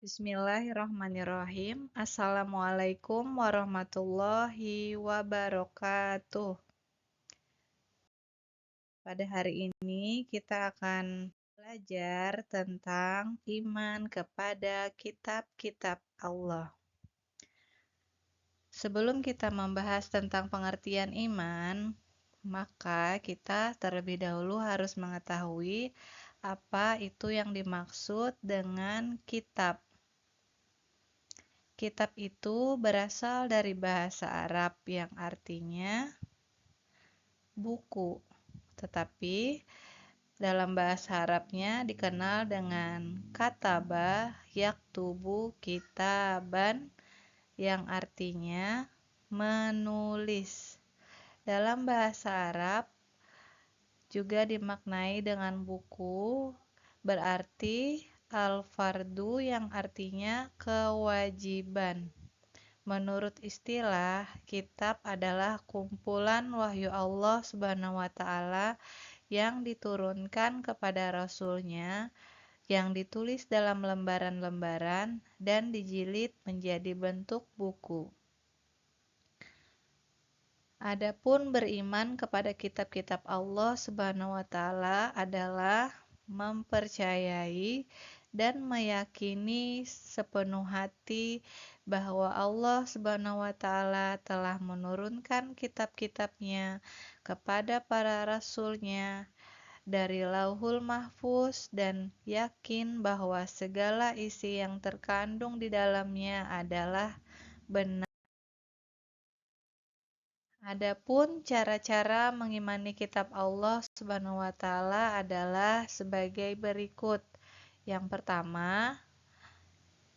Bismillahirrahmanirrahim. Assalamualaikum warahmatullahi wabarakatuh. Pada hari ini kita akan belajar tentang iman kepada kitab-kitab Allah. Sebelum kita membahas tentang pengertian iman, maka kita terlebih dahulu harus mengetahui apa itu yang dimaksud dengan kitab. Kitab itu berasal dari bahasa Arab yang artinya buku, tetapi dalam bahasa Arabnya dikenal dengan kataba yaktubu kitaban yang artinya menulis. Dalam bahasa Arab juga dimaknai dengan buku, berarti al-fardu yang artinya kewajiban. Menurut istilah, kitab adalah kumpulan wahyu Allah Subhanahu wa taala yang diturunkan kepada Rasul-Nya, yang ditulis dalam lembaran-lembaran dan dijilid menjadi bentuk buku. Adapun beriman kepada kitab-kitab Allah Subhanahu wa taala adalah mempercayai dan meyakini sepenuh hati bahwa Allah Subhanahu wa taala telah menurunkan kitab-kitabnya kepada para rasulnya dari Lauhul Mahfuz dan yakin bahwa segala isi yang terkandung di dalamnya adalah benar. Adapun cara-cara mengimani kitab Allah Subhanahu wa taala adalah sebagai berikut. Yang pertama,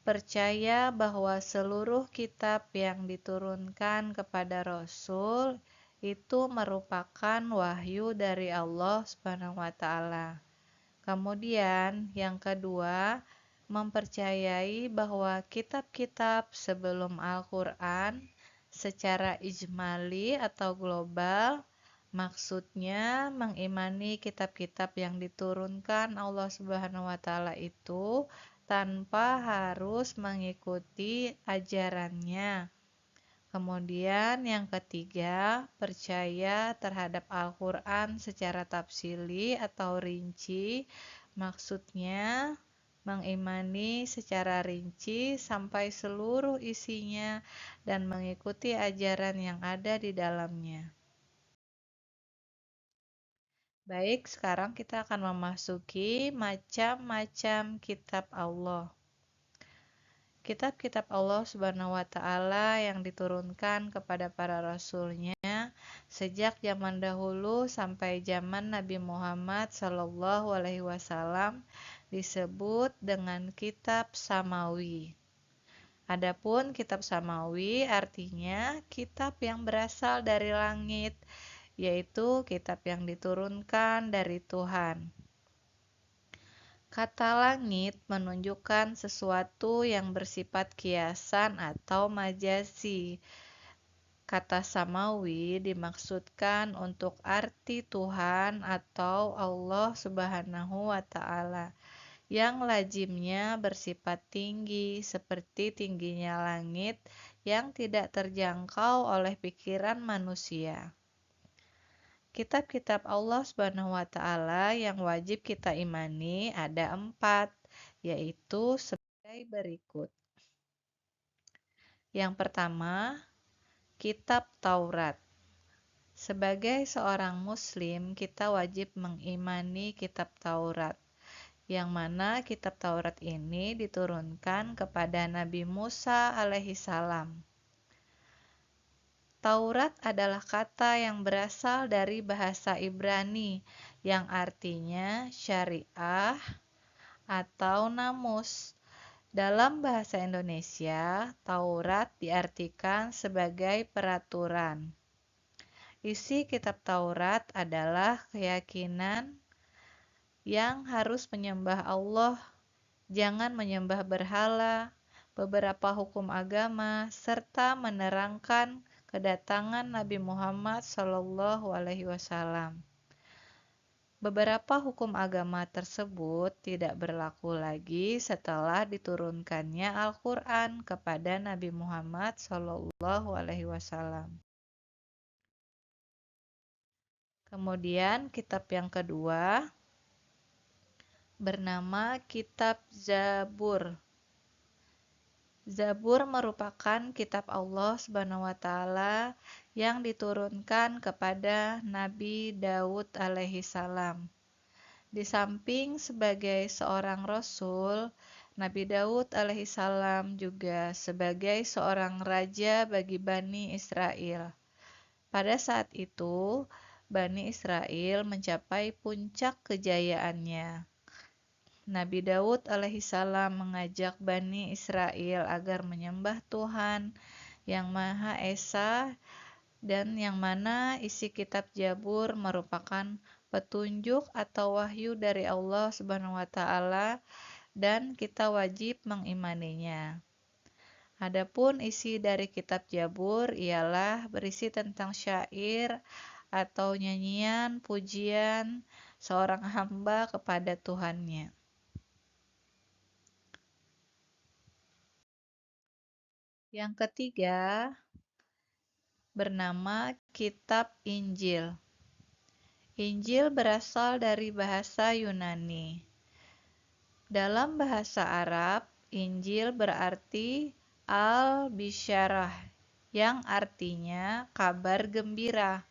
percaya bahwa seluruh kitab yang diturunkan kepada Rasul itu merupakan wahyu dari Allah Subhanahu wa taala. Kemudian, yang kedua, mempercayai bahwa kitab-kitab sebelum Al-Quran secara ijmali atau global, maksudnya mengimani kitab-kitab yang diturunkan Allah Subhanahu wa taala itu tanpa harus mengikuti ajarannya. Kemudian yang ketiga, percaya terhadap Al-Quran secara tafsili atau rinci, maksudnya mengimani secara rinci sampai seluruh isinya dan mengikuti ajaran yang ada di dalamnya. Baik, sekarang kita akan memasuki macam-macam kitab Allah. Kitab-kitab Allah Subhanahu wa taala yang diturunkan kepada para rasulnya sejak zaman dahulu sampai zaman Nabi Muhammad sallallahu alaihi wasallam disebut dengan kitab samawi. Adapun kitab samawi artinya kitab yang berasal dari langit, yaitu kitab yang diturunkan dari Tuhan. Kata langit menunjukkan sesuatu yang bersifat kiasan atau majazi. Kata samawi dimaksudkan untuk arti Tuhan atau Allah Subhanahu wa taala yang lazimnya bersifat tinggi seperti tingginya langit yang tidak terjangkau oleh pikiran manusia. Kitab-kitab Allah Subhanahu wa taala yang wajib kita imani ada 4, yaitu sebagai berikut. Yang pertama, kitab Taurat. Sebagai seorang muslim, kita wajib mengimani kitab Taurat, yang mana kitab Taurat ini diturunkan kepada Nabi Musa alaihissalam. Taurat adalah kata yang berasal dari bahasa Ibrani yang artinya syariah atau namus. Dalam bahasa Indonesia, Taurat diartikan sebagai peraturan. Isi kitab Taurat adalah keyakinan yang harus menyembah Allah, jangan menyembah berhala, beberapa hukum agama, serta menerangkan kedatangan Nabi Muhammad SAW. Beberapa hukum agama tersebut tidak berlaku lagi setelah diturunkannya Al-Quran kepada Nabi Muhammad SAW. Kemudian kitab yang kedua bernama Kitab Zabur. Zabur merupakan kitab Allah Subhanahu wa taala yang diturunkan kepada Nabi Daud alaihi salam. Di samping sebagai seorang rasul, Nabi Daud alaihi salam juga sebagai seorang raja bagi Bani Israel. Pada saat itu, Bani Israel mencapai puncak kejayaannya. Nabi Daud alaihissalam mengajak Bani Israel agar menyembah Tuhan yang Maha Esa dan yang mana isi kitab Zabur merupakan petunjuk atau wahyu dari Allah Subhanahu wa taala dan kita wajib mengimaninya. Adapun isi dari kitab Zabur ialah berisi tentang syair atau nyanyian pujian seorang hamba kepada Tuhannya. Yang ketiga bernama Kitab Injil. Injil berasal dari bahasa Yunani. Dalam bahasa Arab, Injil berarti Al-Bisyarah, yang artinya kabar gembira.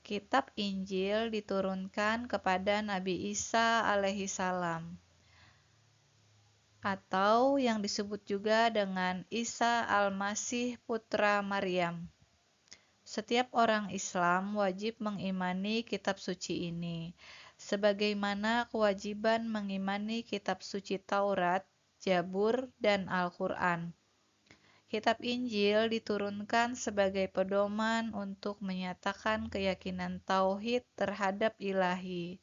Kitab Injil diturunkan kepada Nabi Isa alaihissalam, atau yang disebut juga dengan Isa Al-Masih putra Maryam. Setiap orang Islam wajib mengimani kitab suci ini, sebagaimana kewajiban mengimani kitab suci Taurat, Zabur, dan Al-Quran. Kitab Injil diturunkan sebagai pedoman untuk menyatakan keyakinan tauhid terhadap Ilahi.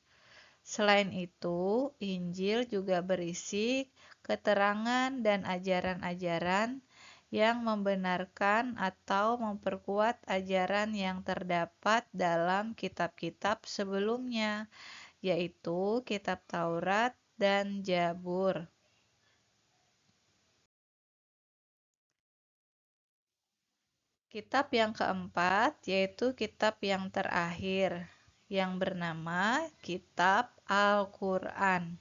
Selain itu, Injil juga berisi keterangan dan ajaran-ajaran yang membenarkan atau memperkuat ajaran yang terdapat dalam kitab-kitab sebelumnya, yaitu kitab Taurat dan Zabur. Kitab yang keempat yaitu kitab yang terakhir, yang bernama Kitab Al-Quran.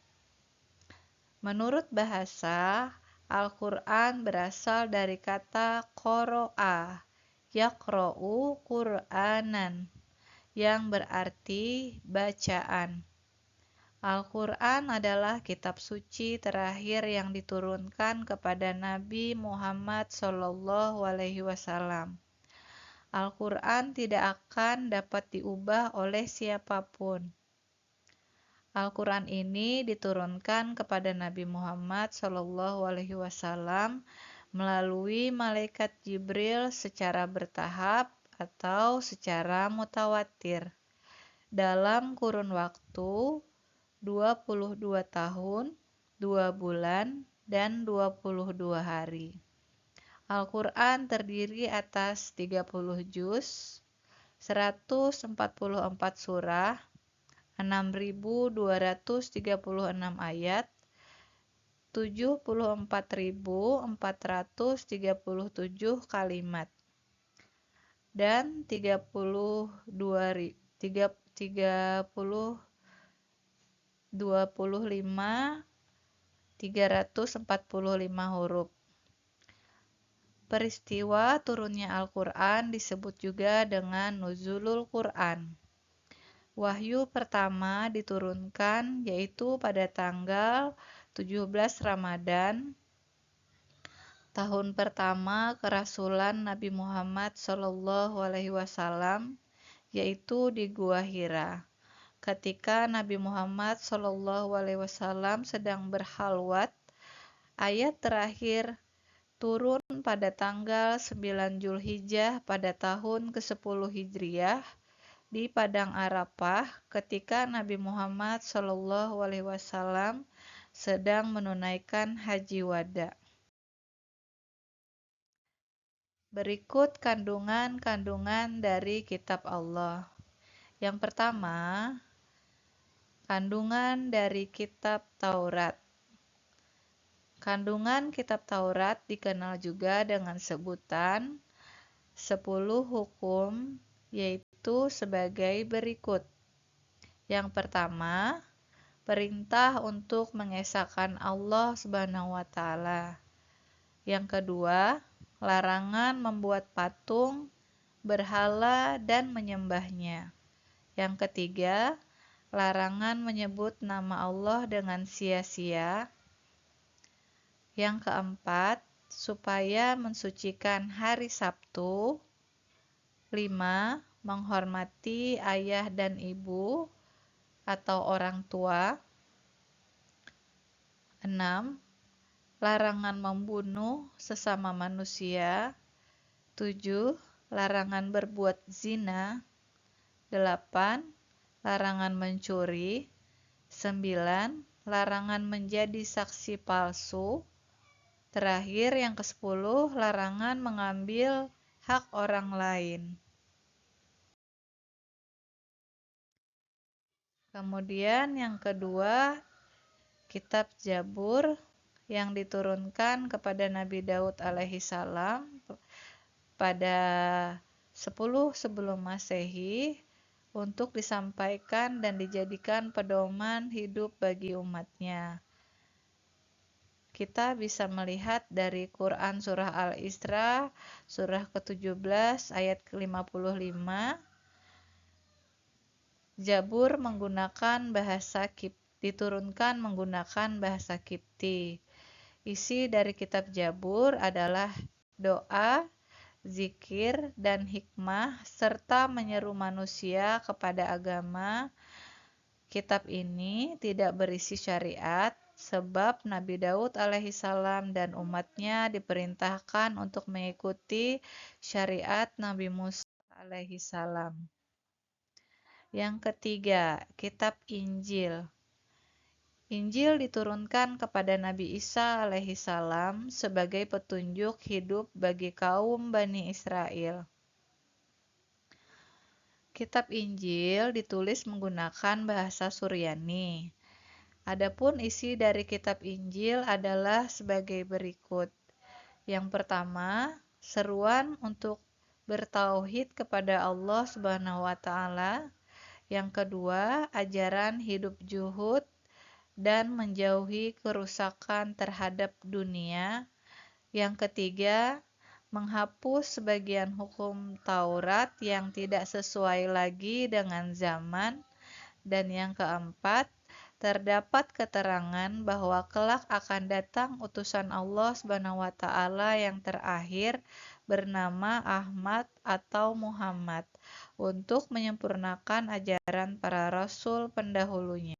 Menurut bahasa, Al-Quran berasal dari kata qoro'a, yaqro'u Qur'anan, yang berarti bacaan. Al-Quran adalah kitab suci terakhir yang diturunkan kepada Nabi Muhammad SAW. Al-Quran tidak akan dapat diubah oleh siapapun. Al-Quran ini diturunkan kepada Nabi Muhammad SAW melalui malaikat Jibril secara bertahap atau secara mutawatir dalam kurun waktu 22 tahun, 2 bulan, dan 22 hari. Al-Quran terdiri atas 30 juz, 144 surah, 6.236 ayat, 74.437 kalimat, dan 345 huruf. Peristiwa turunnya Al-Quran disebut juga dengan Nuzulul Quran. Wahyu pertama diturunkan yaitu pada tanggal 17 Ramadan, tahun pertama kerasulan Nabi Muhammad SAW, yaitu di Gua Hira. Ketika Nabi Muhammad SAW sedang berhalwat, ayat terakhir turun pada tanggal 9 Zulhijjah pada tahun ke-10 Hijriah di Padang Arafah ketika Nabi Muhammad SAW sedang menunaikan haji wada. Berikut kandungan-kandungan dari kitab Allah. Yang pertama, Kandungan dari Kitab Taurat. Kandungan Kitab Taurat dikenal juga dengan sebutan 10 hukum, yaitu sebagai berikut. Yang pertama, perintah untuk mengesahkan Allah Subhanahu wa taala. Yang kedua, larangan membuat patung, berhala dan menyembahnya. Yang ketiga, larangan menyebut nama Allah dengan sia-sia. Yang keempat, supaya mensucikan hari Sabtu. 5. Menghormati ayah dan ibu atau orang tua. 6. Larangan membunuh sesama manusia. 7. Larangan berbuat zina. 8. Larangan mencuri. 9. Larangan menjadi saksi palsu. Terakhir yang ke-10, larangan mengambil hak orang lain. Kemudian yang kedua, Kitab Zabur yang diturunkan kepada Nabi Daud alaihi salam pada 10 sebelum Masehi untuk disampaikan dan dijadikan pedoman hidup bagi umatnya. Kita bisa melihat dari Quran Surah Al-Isra, Surah ke-17 ayat ke-55. Zabur diturunkan menggunakan bahasa Kipti. Isi dari kitab Zabur adalah doa, zikir, dan hikmah, serta menyeru manusia kepada agama. Kitab ini tidak berisi syariat, sebab Nabi Daud alaihissalam dan umatnya diperintahkan untuk mengikuti syariat Nabi Musa alaihissalam. Yang ketiga, Kitab Injil. Injil diturunkan kepada Nabi Isa alaihissalam sebagai petunjuk hidup bagi kaum Bani Israel. Kitab Injil ditulis menggunakan bahasa Suryani. Adapun isi dari kitab Injil adalah sebagai berikut. Yang pertama, seruan untuk bertauhid kepada Allah Subhanahu wa taala. Yang kedua, ajaran hidup zuhud dan menjauhi kerusakan terhadap dunia. Yang ketiga, menghapus sebagian hukum Taurat yang tidak sesuai lagi dengan zaman. Dan yang keempat, terdapat keterangan bahwa kelak akan datang utusan Allah Subhanahu wa taala yang terakhir bernama Ahmad atau Muhammad untuk menyempurnakan ajaran para rasul pendahulunya.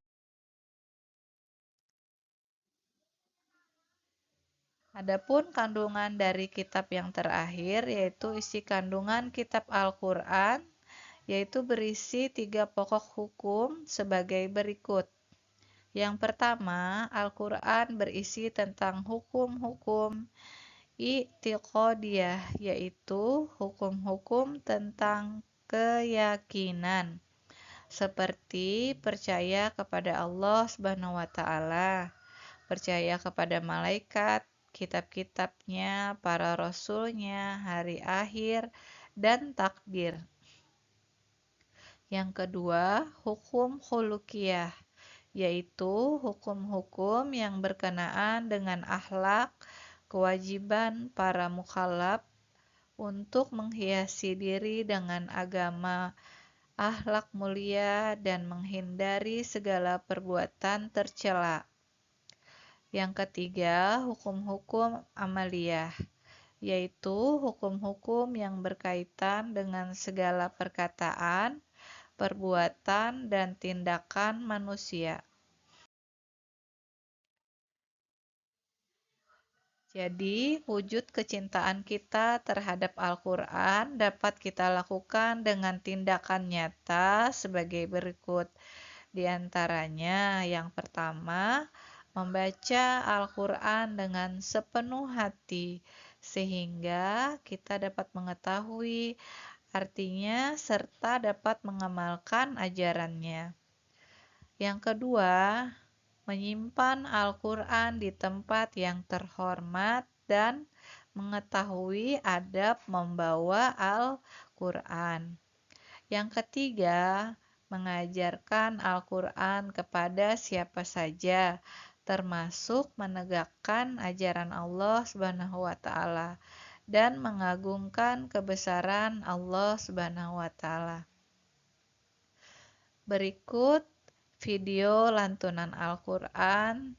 Adapun kandungan dari kitab yang terakhir yaitu isi kandungan kitab Al-Quran, yaitu berisi 3 pokok hukum sebagai berikut. Yang pertama, Al-Quran berisi tentang hukum-hukum i'tiqadiyah, yaitu hukum-hukum tentang keyakinan, seperti percaya kepada Allah Subhanahu wa taala, percaya kepada malaikat, kitab-kitabnya, para rasulnya, hari akhir, dan takdir. Yang kedua, hukum khuluqiyah, yaitu hukum-hukum yang berkenaan dengan akhlak, kewajiban para mukallaf untuk menghiasi diri dengan agama, akhlak mulia, dan menghindari segala perbuatan tercela. Yang ketiga, hukum-hukum amaliyah, yaitu hukum-hukum yang berkaitan dengan segala perkataan, perbuatan, dan tindakan manusia. Jadi, wujud kecintaan kita terhadap Al-Quran dapat kita lakukan dengan tindakan nyata sebagai berikut. Di antaranya, yang pertama, membaca Al-Quran dengan sepenuh hati, sehingga kita dapat mengetahui artinya serta dapat mengamalkan ajarannya. Yang kedua, menyimpan Al-Quran di tempat yang terhormat dan mengetahui adab membawa Al-Quran. Yang ketiga, mengajarkan Al-Quran kepada siapa saja, termasuk menegakkan ajaran Allah Subhanahu wa Ta'ala dan mengagungkan kebesaran Allah Subhanahu wa Ta'ala. Berikut video lantunan Al-Quran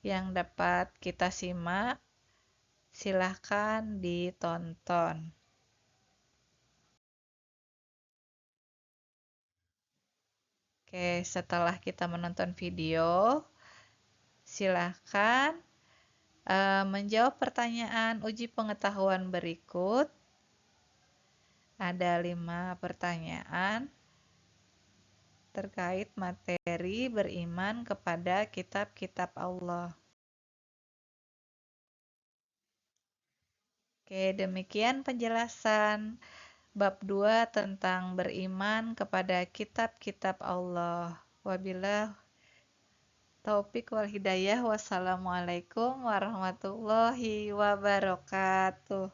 yang dapat kita simak. Silahkan ditonton. Oke, setelah kita menonton video, silahkan menjawab pertanyaan uji pengetahuan berikut. Ada 5 pertanyaan terkait materi beriman kepada kitab-kitab Allah. Oke, demikian penjelasan bab 2 tentang beriman kepada kitab-kitab Allah. Wabillahi taufiq wal hidayah. Wassalamualaikum warahmatullahi wabarakatuh.